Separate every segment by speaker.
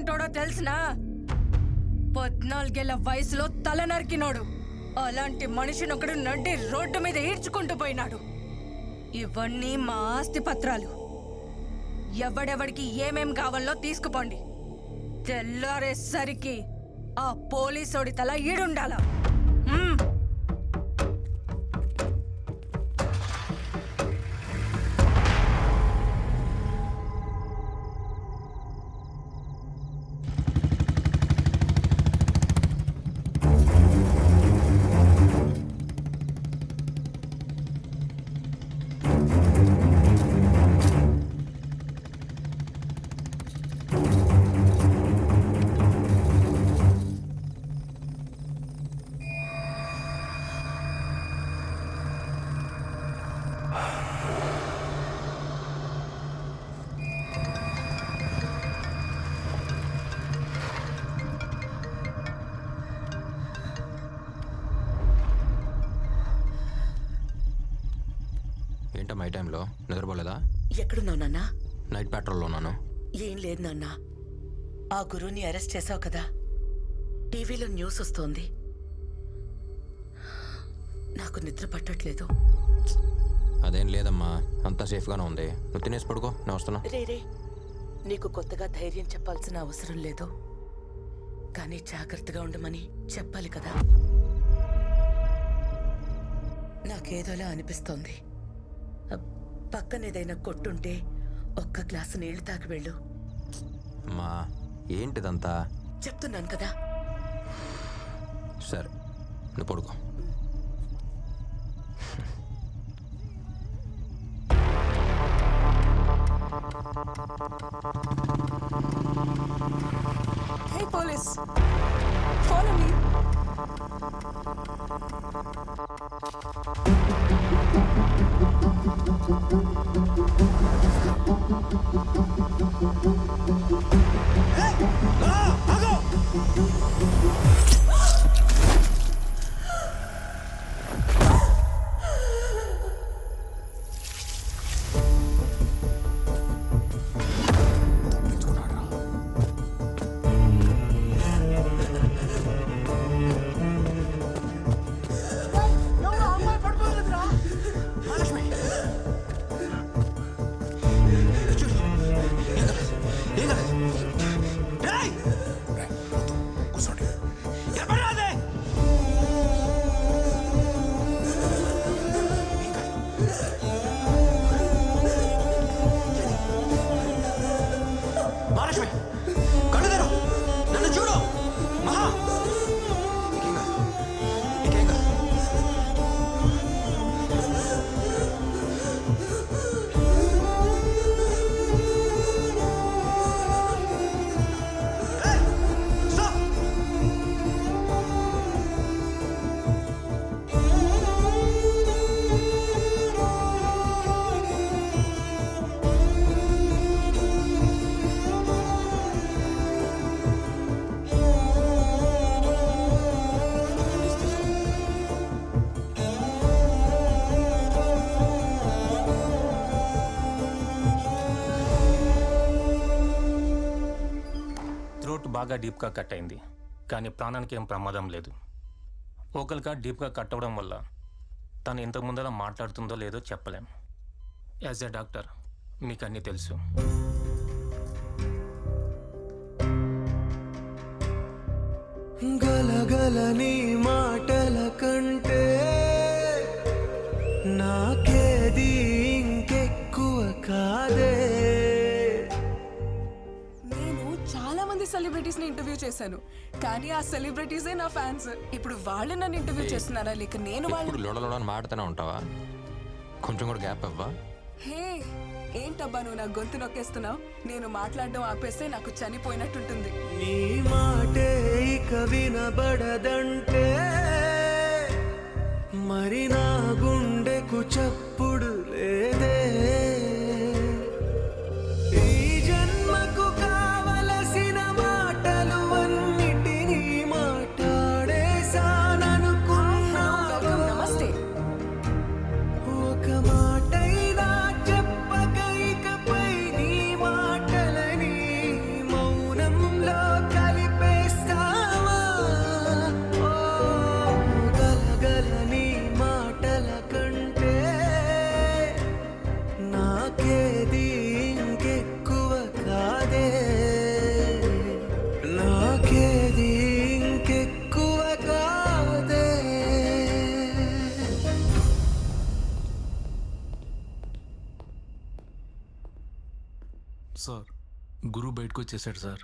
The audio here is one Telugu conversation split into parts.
Speaker 1: ఎలాంటోడో తెలిసినా 14 వయసులో తల నరికినోడు. అలాంటి మనిషిని ఒకడు నడ్డి రోడ్డు మీద ఈడ్చుకుంటూ పోయినాడు. ఇవన్నీ మా ఆస్తి పత్రాలు. ఎవడెవడికి ఏమేం కావాలో తీసుకుపోండి. తెల్లారేసరికి ఆ పోలీసోడి తల ఈడుండాలా.
Speaker 2: ఏంటమ్మా ఈ టైంలో నిద్రపోలేదా?
Speaker 3: ఎక్కడున్నావు నాన్న?
Speaker 2: నైట్ పెట్రోల్లో ఉన్నాను.
Speaker 3: ఏం లేదు నాన్న, ఆ గురువుని అరెస్ట్ చేసావు కదా, టీవీలో న్యూస్ వస్తోంది. నాకు నిద్ర పట్టట్లేదు.
Speaker 2: అదేం లేదమ్మా, అంతా సేఫ్గానే ఉంది. నువ్వు తినేసి పడుకో, నేను వస్తున్నా.
Speaker 3: రే, నీకు కొత్తగా ధైర్యం చెప్పాల్సిన అవసరం లేదు, కానీ జాగ్రత్తగా ఉండమని చెప్పాలి కదా. నాకేదోలా అనిపిస్తోంది. పక్కనేదైనా కొట్టుంటే ఒక్క గ్లాసు నీళ్లు తాకి వెళ్ళు.
Speaker 2: అమ్మా ఏంటిదంతా?
Speaker 3: చెప్తున్నాను కదా.
Speaker 2: సరే నువ్వు పడుకో.
Speaker 1: Hey police, follow me.
Speaker 4: బాగా డీప్గా కట్ అయింది, కానీ ప్రాణానికి ఏం ప్రమాదం లేదు. ఓకల్గా డీప్గా కట్ అవ్వడం వల్ల తను ఇంతకు ముందర మాట్లాడుతుందో లేదో చెప్పలేం. యాజ్ ఎ డాక్టర్ మీకు అన్నీ తెలుసు.
Speaker 5: గలగలని మాటల కంటే నాకేది ఇంకెక్కువ కాదే.
Speaker 1: సెలబ్రిటీస్ ని ఇంటర్వ్యూ చేశాను, కానీ ఆ సెలబ్రిటీసే నా ఫ్యాన్స్. ఇప్పుడు వాళ్ళు నన్ను ఇంటర్వ్యూ చేస్తున్నారా లేక నేను వాళ్ళు?
Speaker 2: లోడలోడని మాట్లాడుతూనే ఉంటావా? కొంచెం కూడా గ్యాప్ అవ్వా?
Speaker 1: హే ఏంటబ్బా నువ్వు నా గొంతు నొక్కేస్తున్నావు? నేను మాట్లాడడం ఆపేస్తే నాకు చనిపోయినట్టుంటుంది.
Speaker 5: నీ మాటే ఇక వినబడదంటే మరి నా గుండెకు చప్పుడు లేదే. మౌనంలో
Speaker 6: గురువు బయటకు వచ్చేసాడు సార్.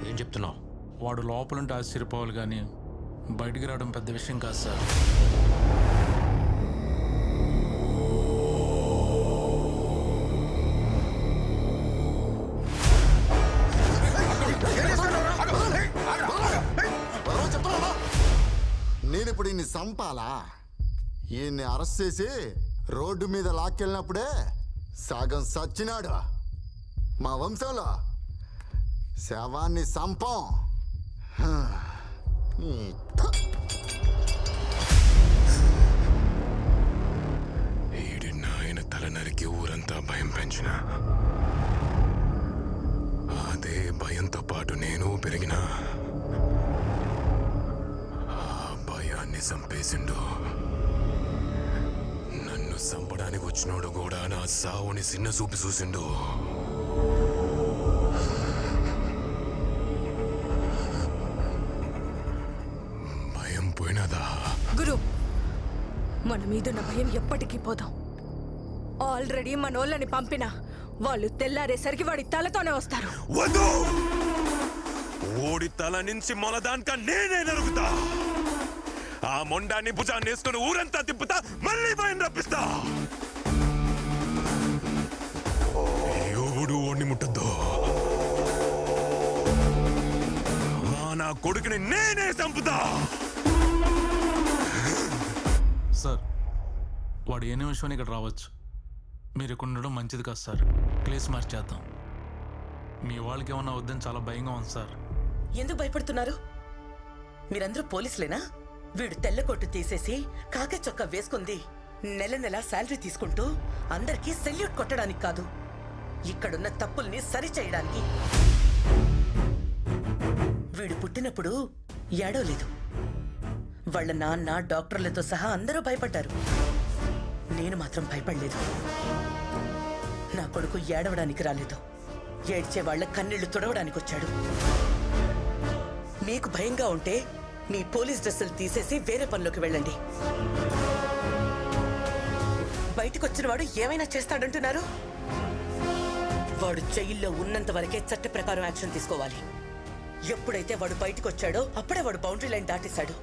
Speaker 2: ఏం చెప్తున్నావు?
Speaker 6: వాడు లోపలుంటే ఆశ్చర్యపోవాలి కానీ బయటికి రావడం పెద్ద విషయం కాదు సార్.
Speaker 7: నేనిప్పుడు ఈయన్ని చంపాలా? ఈయన్ని అరెస్ట్ చేసి రోడ్డు మీద లాక్కెళ్ళినప్పుడే సగం సచ్చినాడు. మా వంశంలో శవాన్ని చంపం.
Speaker 8: ఈడి నాయన తల నరికి ఊరంతా భయం పెంచిన అదే భయంతో పాటు నేను పెరిగిన. ఆ భయాన్ని చంపేసిండు. నన్ను చంపడానికి వచ్చినోడు కూడా నా సావుని చిన్న చూపి చూసిండు. భయం పోయినదా?
Speaker 1: గురు, మన మీదున్న భయం ఎప్పటికీ పోదాం. ఆల్రెడీ మనోళ్ళని పంపిన వాళ్ళు తెల్లారేసరికి వాడి తలతోనే వస్తారు.
Speaker 8: వద్దు! ఓడి తల నుంచి మొలదానిక నేనే నరుగుతా. ఆ మొండాన్ని భుజాన్ని వేసుకుని ఊరంతా తిప్పుతా, మళ్ళీ భయం రప్పిస్తా. ఎవడు ఓడిని ముట్టద్దు. నా కొడుకుని నేనే చంపుతా.
Speaker 6: సార్, వాడు ఏ నిమిషం ఇక్కడ రావచ్చు. మీరు ఇక్కడ ఉండడం మంచిది కాదు సార్. ప్లేస్ మార్చేద్దాం. మీ వాళ్ళకి ఏమన్నా వద్దని చాలా భయంగా ఉంది సార్.
Speaker 3: ఎందుకు భయపడుతున్నారు? మీరందరూ పోలీసులేనా? వీడు తెల్ల కొట్టు తీసేసి కాకి చొక్కా వేసుకుంది నెల నెల శాలరీ తీసుకుంటూ అందరికీ సెల్యూట్ కొట్టడానికి కాదు, ఇక్కడున్న తప్పుల్ని సరిచేయడానికి. వీడు పుట్టినప్పుడు ఏడవలేదు. వాళ్ళ నాన్న, డాక్టర్లతో సహా అందరూ భయపడ్డారు. నేను మాత్రం భయపడలేదు. నా కొడుకు ఏడవడానికి రాలేదు, ఏడ్చే వాళ్ళ కన్నీళ్లు తుడవడానికి వచ్చాడు. మీకు భయంగా ఉంటే మీ పోలీస్ డ్రెస్సులు తీసేసి వేరే పనిలోకి వెళ్ళండి. బయటకొచ్చిన వాడు ఏమైనా చేస్తాడంటున్నారు? వాడు జైల్లో ఉన్నంత వరకే చట్ట ప్రకారం యాక్షన్ తీసుకోవాలి. ఎప్పుడైతే వాడు బయటకు వచ్చాడో అప్పుడే వాడు బౌండరీ లైన్ దాటేశాడు.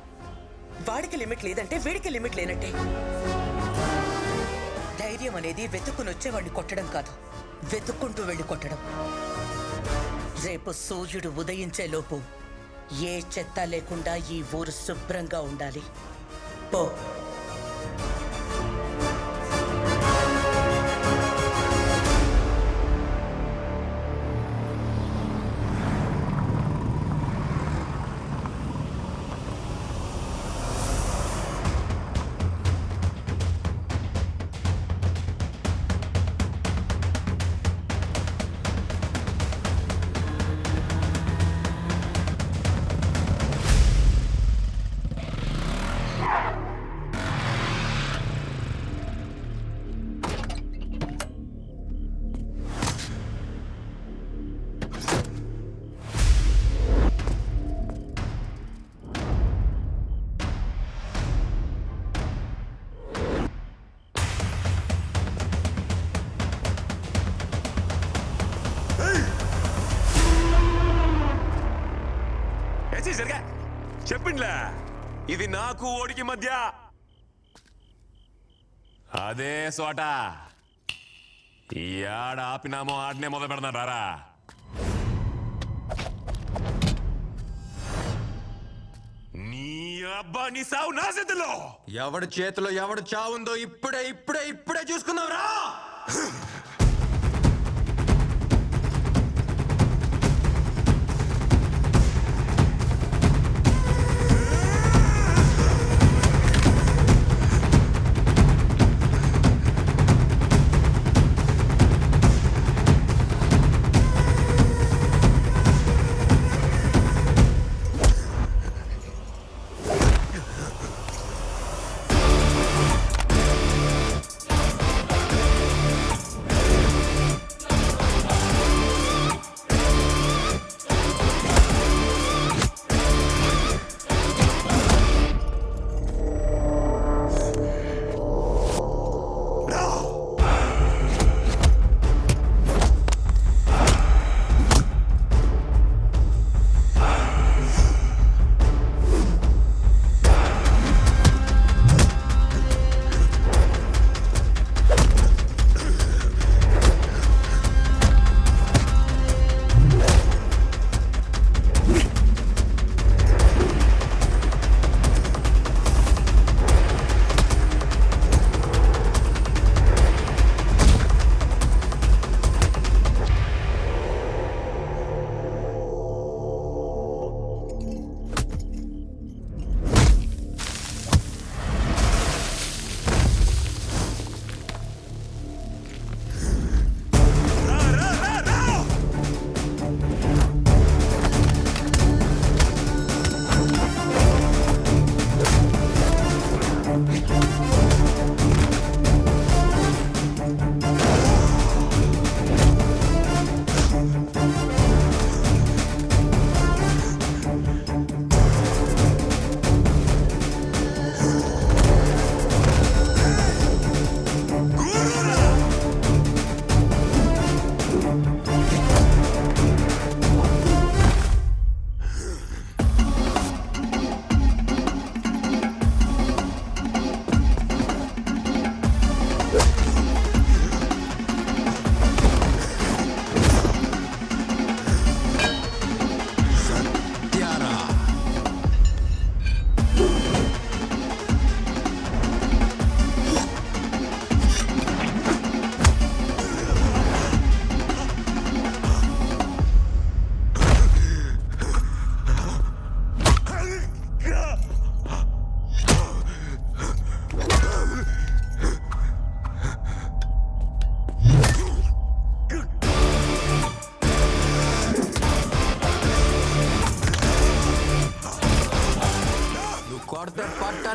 Speaker 3: వాడికి లిమిట్ లేదంటే వీడికి లిమిట్ లేనట్టే. ధైర్యం అనేది వెతుక్కుని వచ్చేవాడిని కొట్టడం కాదు, వెతుక్కుంటూ వెళ్ళి కొట్టడం. రేపు సూర్యుడు ఉదయించే లోపు ఏ చెత్త లేకుండా ఈ ఊరు శుభ్రంగా ఉండాలి. పో.
Speaker 8: చెప్పిండ్లే, ఇది నాకు ఓడికి మధ్య అదే సోట. ఈ ఆడ ఆపినామో ఆడనే మొదలు పెడతాను. రారా, నీ అబ్బా నీ సావు నా చేతిలో.
Speaker 2: ఎవడి చేతిలో ఎవడు చావుందో ఇప్పుడే ఇప్పుడే ఇప్పుడే చూసుకుందాం రా.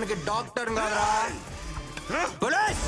Speaker 2: చంపడానికి డాక్టర్ కాదురా పోలీస్.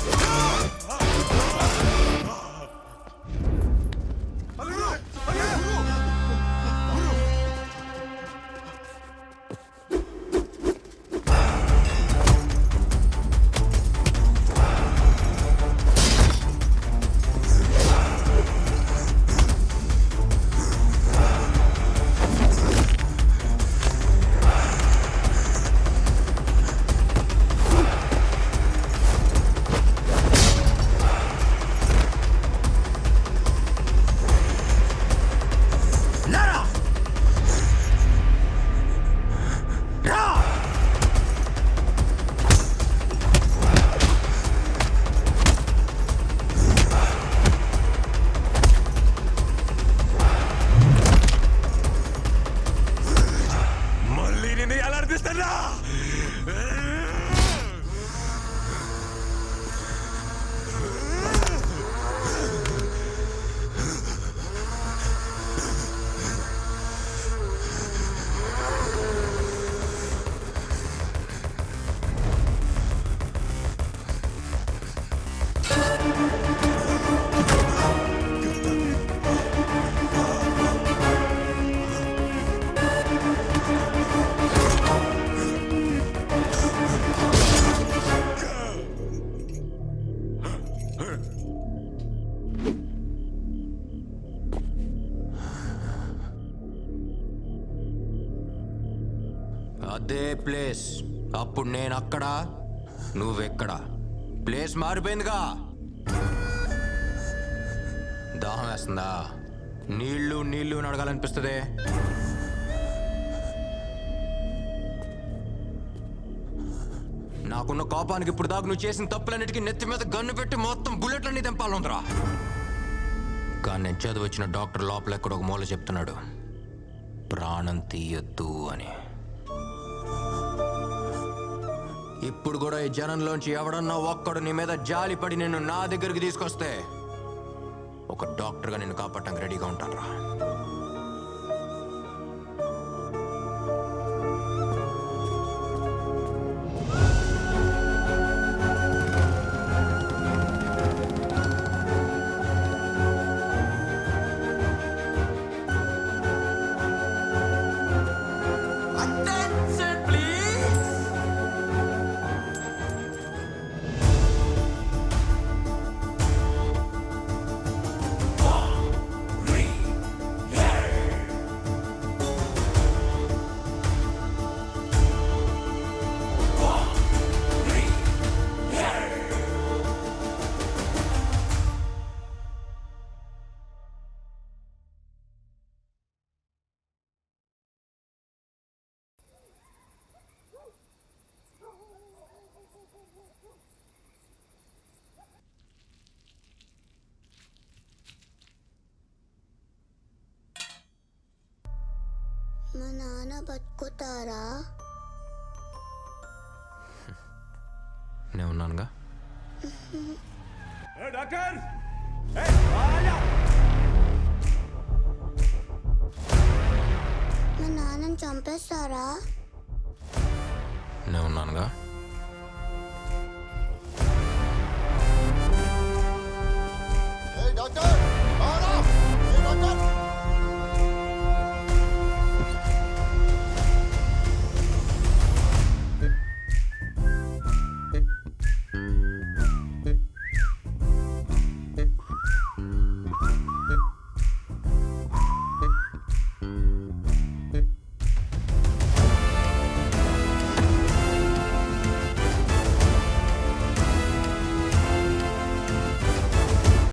Speaker 8: మళ్ళీ నేను ఎలా అనిపిస్తారా?
Speaker 2: అదే ప్లేస్. అప్పుడు నేను అక్కడ, నువ్వెక్కడ. ప్లేస్ మారిపోయిందిగా. దాహం వేస్తుందా? నీళ్ళు నీళ్ళు అని అడగాలనిపిస్తుంది. నాకున్న కోపానికి ఇప్పుడు దాకా నువ్వు చేసిన తప్పులన్నిటికీ నెత్తి మీద గన్ను పెట్టి మొత్తం బుల్లెట్లన్నీ తెంపాలందరా. కానీ నేను చదువు వచ్చిన డాక్టర్ లోపల ఎక్కడ ఒక మూల చెప్తున్నాడు, ప్రాణం తీయొద్దు అని. ఇప్పుడు కూడా ఈ జనంలోంచి ఎవడన్నా ఒక్కడు నీ మీద జాలిపడి నిన్ను నా దగ్గరికి తీసుకొస్తే ఒక డాక్టర్గా నిన్ను కాపాడటానికి రెడీగా ఉంటాను రా.
Speaker 9: మా నాన్న బతుకుతారా?
Speaker 2: నేను ఉన్నానుగా.
Speaker 9: మా నాన్నని చంపేస్తారా?
Speaker 2: నేను ఉన్నానుగా.